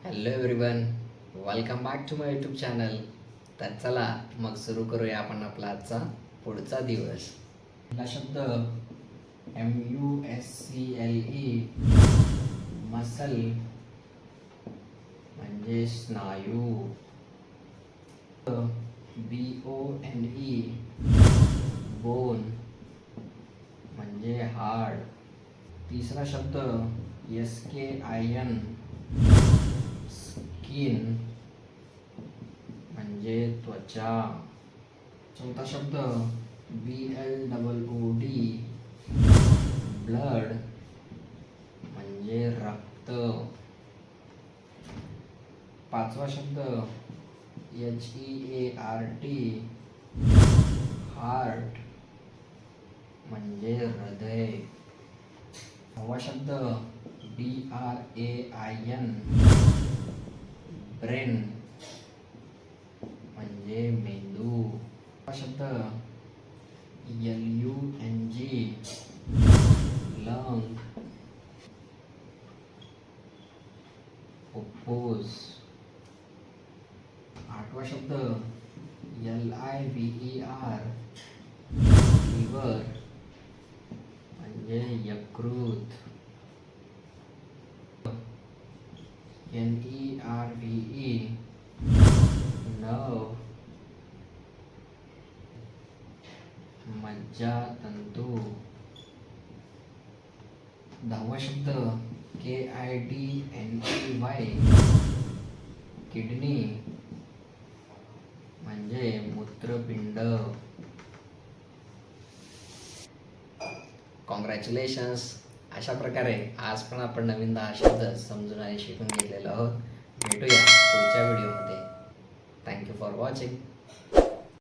Hello everyone, welcome back to my YouTube channel. तर चला मग सुरू करूया आपण आपला आजचा पुढचा दिवस. पहिला शब्द MUSCLE, मसल म्हणजे स्नायू. BONE, बोन म्हणजे हाड. तिसरा शब्द SKIN, स्किन म्हणजे त्वचा. चौथा शब्द BLOOD, ब्लड म्हणजे रक्त. पाचवा शब्द HEART, हार्ट म्हणजे हृदय. सहावा शब्द BRAIN, ब्रेन म्हणजे मेंदू. हा शब्द LUNG, लंग, फुफ्फुस. आठवा शब्द LIVER, लिव्हर म्हणजे यकृत. NERVE, नर्व मज्जातंतू. दहावा शब्द KIDNEY, किडनी म्हणजे मूत्रपिंड. कॉंग्रॅच्युलेशन्स. अशा प्रकारे आज पण आपण नवीन 10 शब्द समजून आणि शिकून घेतलेलो आहोत. भेटूया पुढच्या व्हिडिओमध्ये. Thank you for watching.